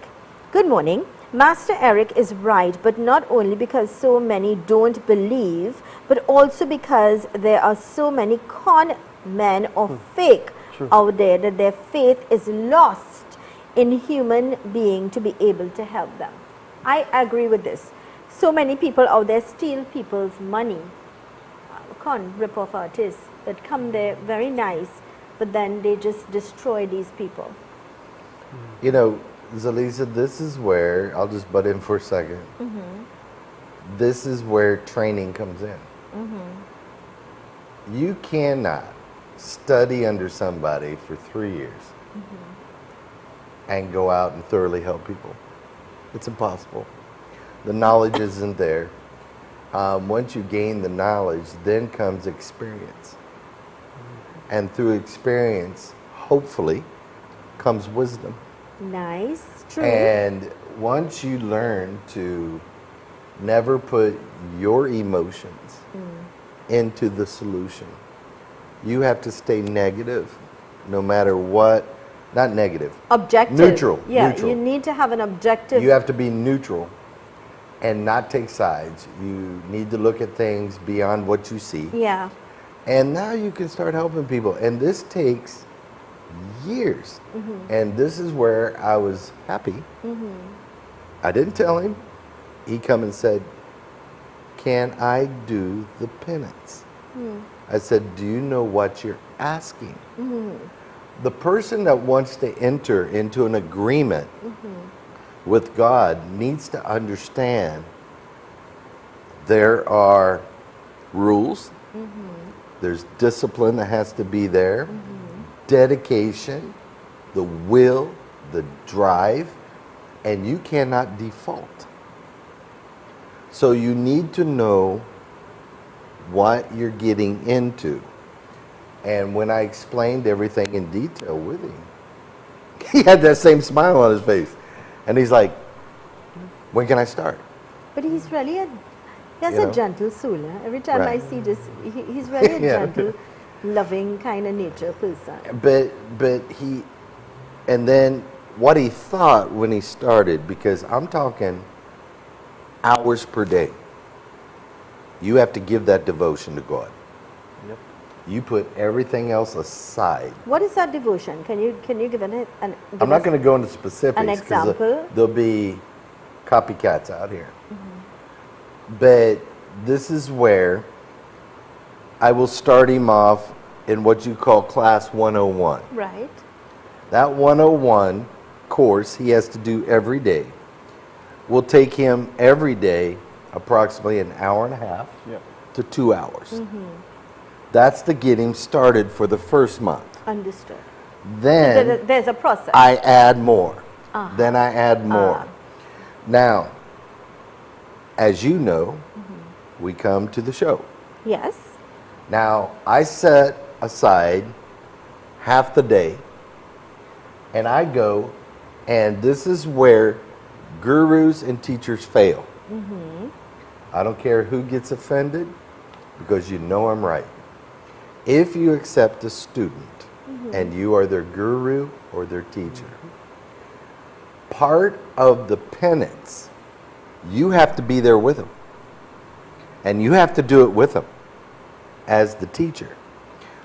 Good morning. Master Eric is right, but not only because so many don't believe, but also because there are so many con men or fake out there that their faith is lost in human being to be able to help them." I agree with this. So many people out there steal people's money. Con rip-off artists that come there very nice, but then they just destroy these people. You know, Zelisa, this is where, I'll just butt in for a 2nd. This is where training comes in. You cannot study under somebody for 3 years and go out and thoroughly help people. It's impossible. The knowledge isn't there. Once you gain the knowledge, then comes experience. And through experience, hopefully, comes wisdom. Nice, true. And once you learn to never put your emotions into the solution, you have to stay negative no matter what. Not negative. Objective. Neutral. Yeah, Neutral. you need to have an objective. You have to be neutral and not take sides. You need to look at things beyond what you see. Yeah. And now you can start helping people. And this takes years. And this is where I was happy. I didn't tell him. He come and said, "Can I do the penance?" I said, "Do you know what you're asking?" The person that wants to enter into an agreement with God needs to understand there are rules, there's discipline that has to be there, dedication, the will, the drive, and you cannot default. So you need to know what you're getting into. And when I explained everything in detail with him, he had that same smile on his face. And he's like, "When can I start?" But he's really he has You a know? gentle soul. Every time Right. I see this, he's really a Yeah. gentle, loving kind of nature person. But he, and then what he thought when he started, because I'm talking hours per day. You have to give that devotion to God. Yep. You put everything else aside. What is that devotion? Can you give give I'm not us going to go into specifics. an 'cause example? There'll be copycats out here. But this is where I will start him off in what you call class 101. Right. That 101 course he has to do every day will take him every day approximately an hour and a half Yep. to 2 hours. That's to get him started for the first month. Understood. Then There's a process. I add more. Then I add more. Now, as you know, we come to the show. Yes. Now, I set aside half the day and I go, and this is where gurus and teachers fail. I don't care who gets offended because you know I'm right. If you accept a student and you are their guru or their teacher, part of the penance, you have to be there with them. And you have to do it with them as the teacher.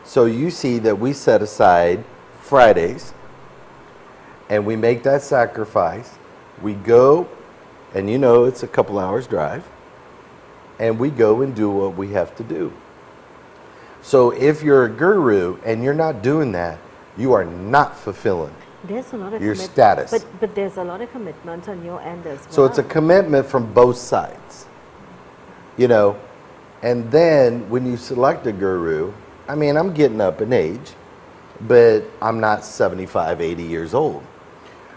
So you see that we set aside Fridays and we make that sacrifice. We go, and you know it's a couple hours drive, and we go and do what we have to do. So if you're a guru and you're not doing that, you are not fulfilling There's a lot of your status. But there's a lot of commitment on your end as well. So it's a commitment from both sides, you know. And then when you select a guru, I mean, I'm getting up in age, but I'm not 75, 80 years old.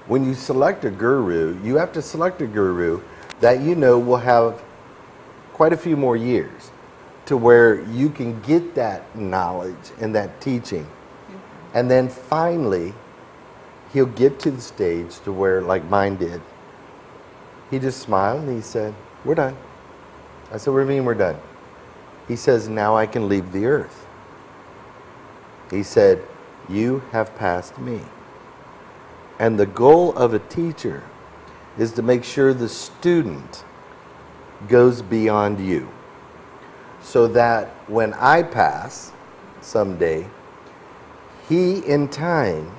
When you select a guru, you have to select a guru that you know will have quite a few more years to where you can get that knowledge and that teaching. And then finally, he'll get to the stage to where, like mine did, he just smiled and he said, "We're done." I said, what do you mean we're done? He says, now I can leave the earth. He said, you have passed me. And the goal of a teacher is to make sure the student goes beyond you. So that when I pass someday, he in time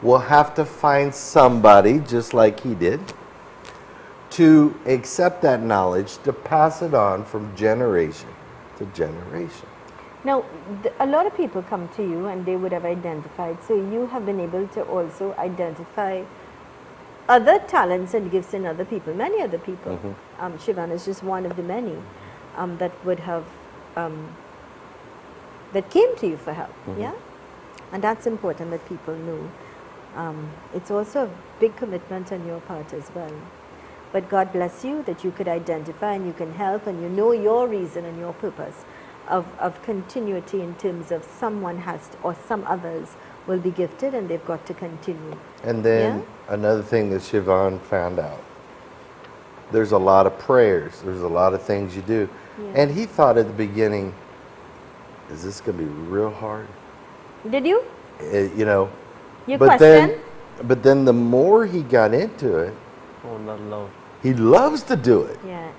will have to find somebody, just like he did, to accept that knowledge, to pass it on from generation to generation. Now, a lot of people come to you and they would have identified, so you have been able to also identify other talents and gifts in other people, many other people. Shivan is just one of the many that would have, that came to you for help, yeah? And that's important that people know. It's also a big commitment on your part as well. But God bless you that you could identify and you can help and you know your reason and your purpose of continuity in terms of someone has to, or some others will be gifted and they've got to continue. And then another thing that Shivan found out, there's a lot of prayers, there's a lot of things you do. And he thought at the beginning, is this going to be real hard? Did you? You know. You but question? But then the more he got into it, Oh, not love. he loves to do it. Yeah.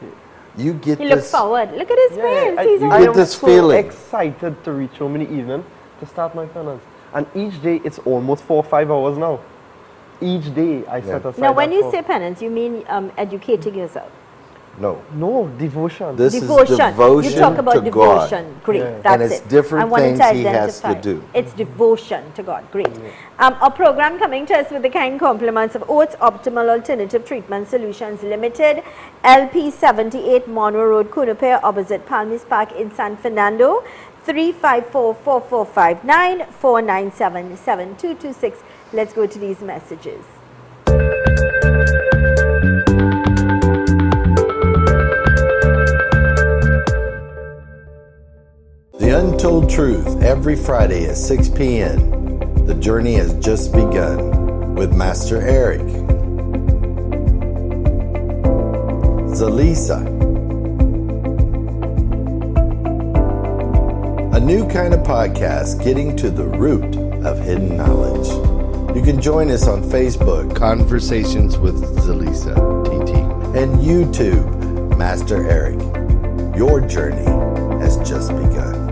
You get He this. looks forward. Look at his face. He's you all get this so feeling. excited to reach home in the evening to start my finance. And each day it's almost 4 or 5 hours now. Each day I set aside. Now, when that you for- say penance, you mean educating yourself. No. No, devotion. This Devotion. is devotion You talk about to devotion. God. Great. Yeah. That's And it's it. different I wanted things to he has to identify. do. It's devotion to God. Great. Our program coming to us with the kind compliments of Oates Optimal Alternative Treatment Solutions Limited, LP 78 Monroe Road, Cunupere, opposite Palmis Park in San Fernando. 354-4459, 497-7226. Let's go to these messages. The Untold Truth, every Friday at 6 p.m. The journey has just begun with Master Eric. Zelisa. A new kind of podcast getting to the root of hidden knowledge. You can join us on Facebook, Conversations with Zelisa, TT, and YouTube, Master Eric. Your journey has just begun.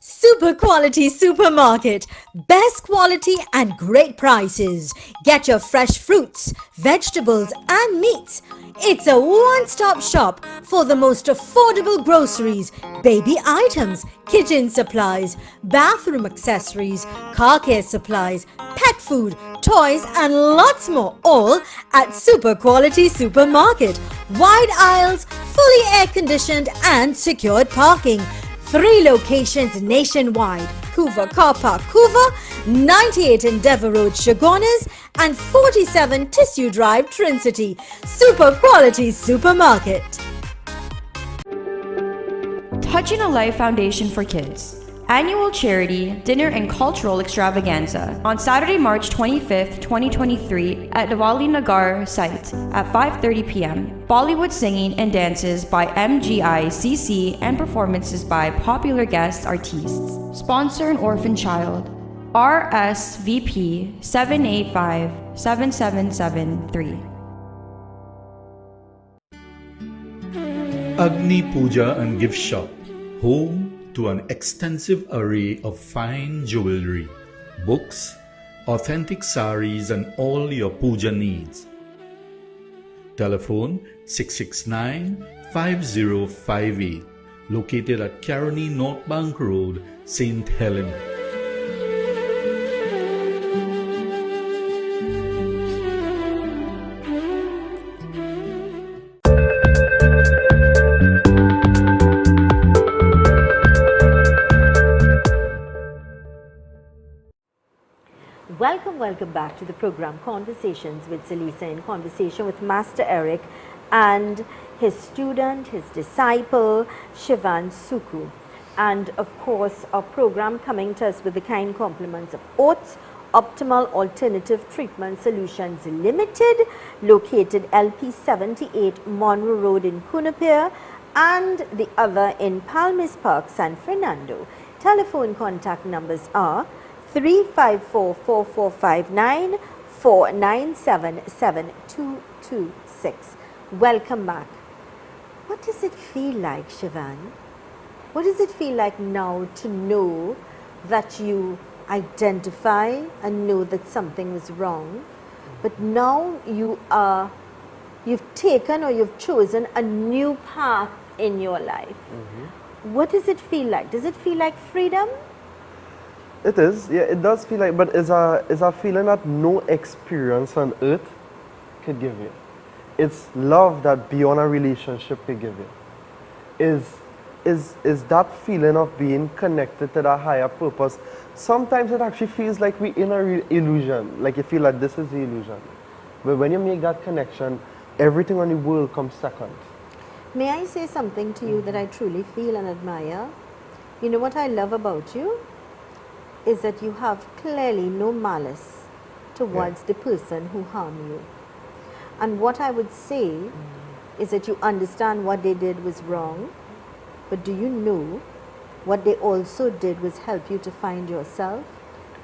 Super quality supermarket. Best quality and great prices. Get your fresh fruits, vegetables and meats. It's a one-stop shop for the most affordable groceries, baby items, kitchen supplies, bathroom accessories, car care supplies, pet food, toys and lots more, all at Super Quality Supermarket. Wide aisles, fully air-conditioned and secured parking. 3 locations nationwide: Couva Car Park, Couva, 98 Endeavour Road, Chagonas, and 47 Tissue Drive, Trincity. Super Quality Supermarket. Touching a Life Foundation for Kids. Annual charity, dinner and cultural extravaganza on Saturday, March 25th, 2023 at Diwali Nagar site at 5:30 p.m. Bollywood singing and dances by MGICC and performances by popular guest artists. Sponsor an orphan child. RSVP 785-7773. Agni Puja and Gift Shop, home to an extensive array of fine jewelry, books, authentic saris and all your puja needs. Telephone 669-5058, located at Caroni North Bank Road, St. Helena. Welcome back to the program Conversations with Zelisa, in conversation with Master Eric and his student, his disciple, Shivan Suku. And of course, our program coming to us with the kind compliments of Oates Optimal Alternative Treatment Solutions Limited, located LP 78 Monroe Road in Cunupere, and the other in Palmis Park, San Fernando. Telephone contact numbers are 354-4459, 497-7226. Welcome back. What does it feel like, Shivan? What does it feel like now to know that you identify and know that something is wrong, but now you've taken or you've chosen a new path in your life? What does it feel like? Does it feel like freedom? It is, yeah, it does feel like, but it's a feeling that no experience on earth could give you. It's love that beyond a relationship could give you. Is that feeling of being connected to that higher purpose. Sometimes it actually feels like we're in an illusion, like you feel like this is the illusion. But when you make that connection, everything on the world comes second. May I say something to you that I truly feel and admire? You know what I love about you? Is that you have clearly no malice towards the person who harmed you. And what I would say is that you understand what they did was wrong, but do you know what they also did was help you to find yourself,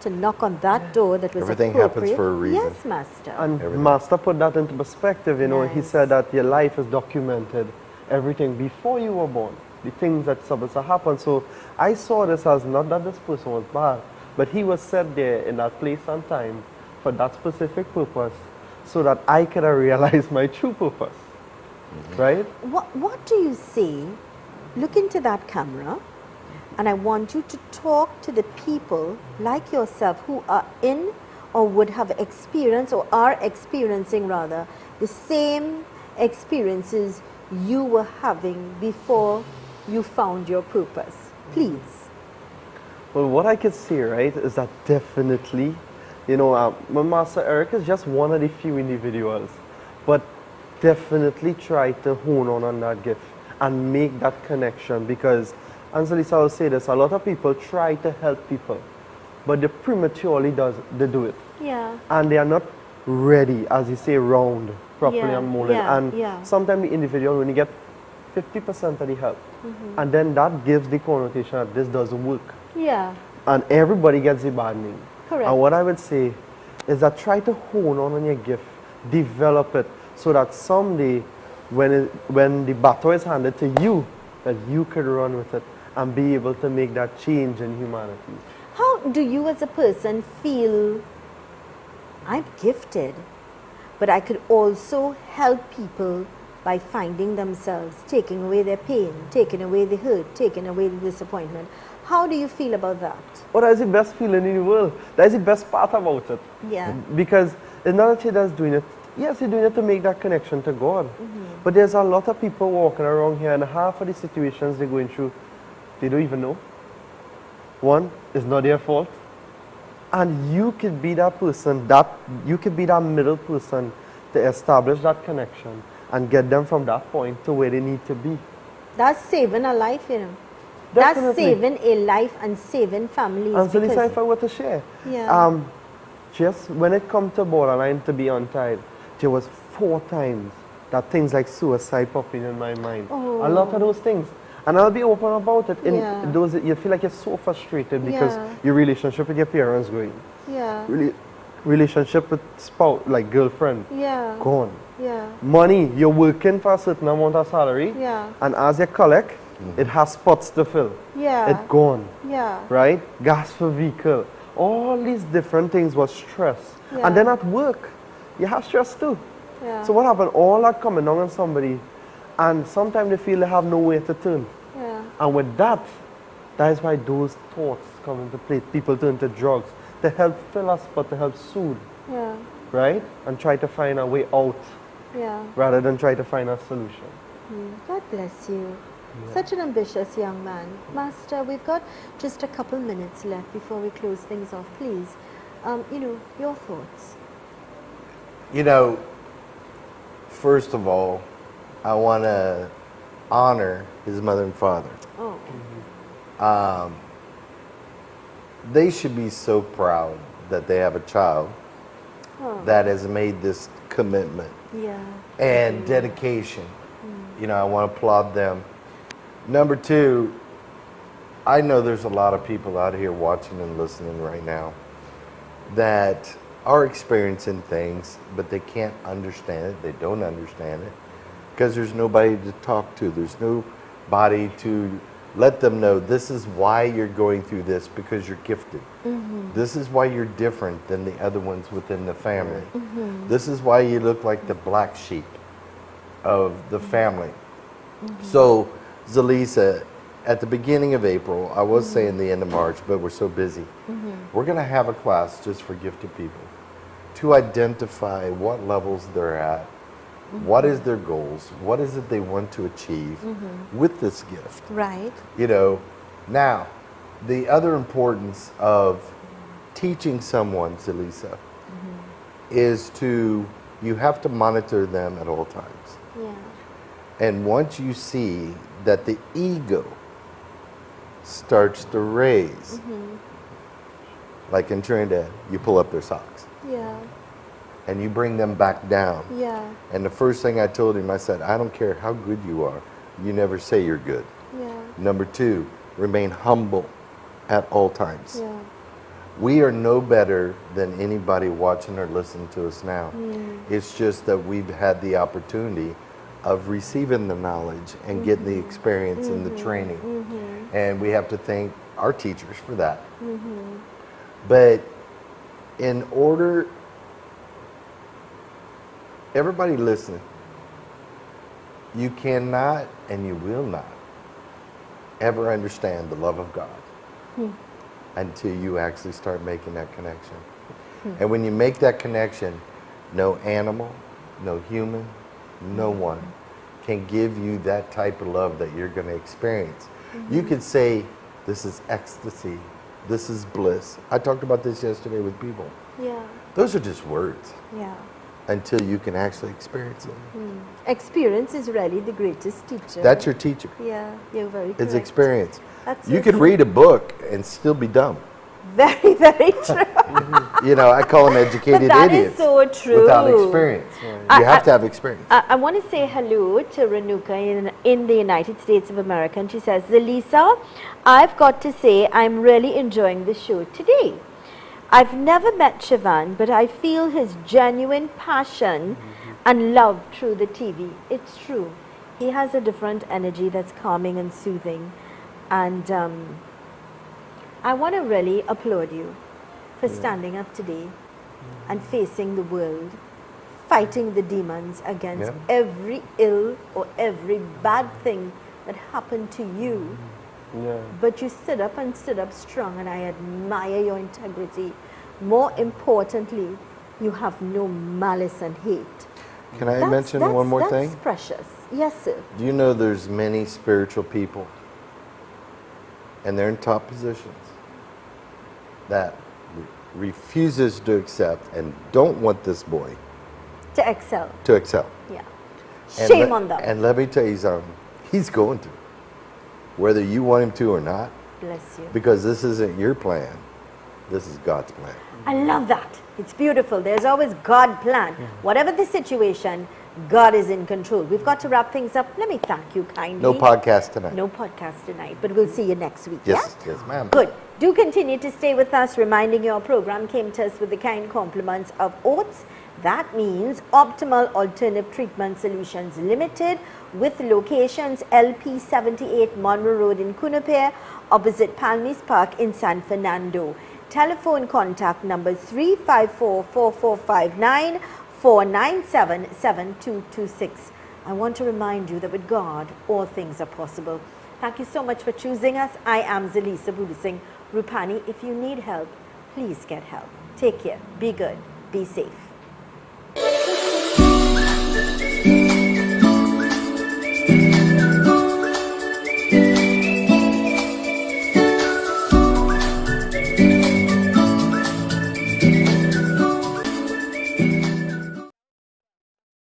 to knock on that door that was Everything appropriate? happens for a reason. Yes, Master. And Master put that into perspective, you know, he said that your life is documented, everything before you were born, the things that's supposed to happen. So I saw this as not that this person was bad, but he was set there in that place and time for that specific purpose so that I could realize my true purpose, right? What do you say? Look into that camera, and I want you to talk to the people like yourself who are in or would have experienced or are experiencing rather the same experiences you were having before you found your purpose. Please. Well, what I could say, right, is that definitely, you know, my Master Eric is just one of the few individuals, but definitely try to hone on that gift and make that connection, because, and Zelisa will say this, a lot of people try to help people, but they prematurely they do it. Yeah. And they are not ready, as you say, round properly Yeah, and molded. yeah, And yeah. sometimes the individual, when you get 50% of the help, and then that gives the connotation that this doesn't work. Yeah. And everybody gets the bad name. Correct. And what I would say is that try to hone on your gift, develop it, so that someday when the baton is handed to you, that you could run with it and be able to make that change in humanity. How do you as a person feel, I'm gifted, but I could also help people by finding themselves, taking away their pain, taking away the hurt, taking away the disappointment? How do you feel about that? Well, that's the best feeling in the world. That's the best part about it. Yeah. Because it's not that you're just doing it. Yes, you're doing it to make that connection to God. But there's a lot of people walking around here, and half of the situations they're going through, they don't even know. One, it's not their fault. And you could be that person, you could be that middle person to establish that connection and get them from that point to where they need to be. That's saving a life, you know. Definitely. That's saving a life and saving families. And so because- Lisa, if I were to share, Yeah. just when it comes to borderline to be untied, there was 4 times that things like suicide popping in my mind. Oh. A lot of those things. And I'll be open about it. In Yeah. those, you feel like you're so frustrated because Yeah. your relationship with your parents going. Yeah. Relationship with spouse, like girlfriend, Yeah. gone. Yeah. Money, you're working for a certain amount of salary. Yeah. And as you collect, it has spots to fill. Yeah. It gone. Yeah. Right? Gas for vehicle. All these different things was stress. Yeah. And then at work, you have stress too. Yeah. So what happened? All that coming down on somebody, and sometimes they feel they have nowhere to turn. Yeah. And with that is why those thoughts come into play. People turn to drugs to help fill us, but to help soothe, Yeah. right? And try to find a way out Yeah. rather than try to find a solution. God bless you. Such an ambitious young man. Master, we've got just a couple minutes left before we close things off. Please, your thoughts. You know, first of all, I want to honor his mother and father. Oh. They should be so proud that they have a child that has made this commitment and dedication. You know, I want to applaud them. Number two, I know there's a lot of people out here watching and listening right now that are experiencing things, but they can't understand it. They don't understand it because there's nobody to talk to. There's nobody to let them know this is why you're going through this, because you're gifted. This is why you're different than the other ones within the family. This is why you look like the black sheep of the family. So, Zelisa, at the beginning of April, I was saying the end of March, but we're so busy. We're going to have a class just for gifted people to identify what levels they're at, what is their goals, what is it they want to achieve with this gift. Right. You know, now, the other importance of teaching someone, Zelisa, is you have to monitor them at all times. Yeah. And once you see that the ego starts to raise, like in Trinidad, you pull up their socks. Yeah. And you bring them back down. Yeah. And the first thing I told him, I said, I don't care how good you are, you never say you're good. Yeah. Number two, remain humble at all times. Yeah. We are no better than anybody watching or listening to us now. It's just that we've had the opportunity of receiving the knowledge and getting the experience and the training. And we have to thank our teachers for that. But in order, everybody listening, you cannot and you will not ever understand the love of God until you actually start making that connection. And when you make that connection, no animal, no human, no one can give you that type of love that you're going to experience. You could say, this is ecstasy, this is bliss. I talked about this yesterday with people. Yeah. Those are just words Yeah. until you can actually experience it. Experience is really the greatest teacher. That's your teacher. Yeah, you're very correct. It's experience. That's You so could true. read a book and still be dumb. Very, very true. You know, I call them educated But that is idiots so true. without experience. You have to have experience. I want to say hello to Renuka in the United States of America. And she says, Zelisa, I've got to say I'm really enjoying the show today. I've never met Shivan, but I feel his genuine passion and love through the TV. It's true. He has a different energy that's calming and soothing. And I want to really applaud you for standing up today and facing the world, fighting the demons against every ill or every bad thing that happened to you. But you stood up and stood up strong, and I admire your integrity. More importantly, you have no malice and hate. Can I mention one more thing? That's precious. Yes, sir. Do you know there's many spiritual people, and they're in top positions, that refuses to accept and don't want this boy To excel. to excel. Yeah. And Shame on them. And let me tell you something, he's going to, whether you want him to or not, Bless you. because this isn't your plan, this is God's plan. I love that. It's beautiful. There's always God plan. Whatever the situation, God is in control. We've got to wrap things up. Let me thank you kindly. No podcast tonight. No podcast tonight, but we'll see you next week. Yes, Yeah? yes, ma'am. Good. Do continue to stay with us, reminding you our program came to us with the kind compliments of OATS. That means Optimal Alternative Treatment Solutions Limited, with locations LP 78 Monroe Road in Cunupare, opposite Palmies Park in San Fernando. Telephone contact numbers 354-4459, 497-7226. I want to remind you that with God, all things are possible. Thank you so much for choosing us. I am Zelisa Budusing Rupani. If you need help, please get help. Take care. Be good. Be safe.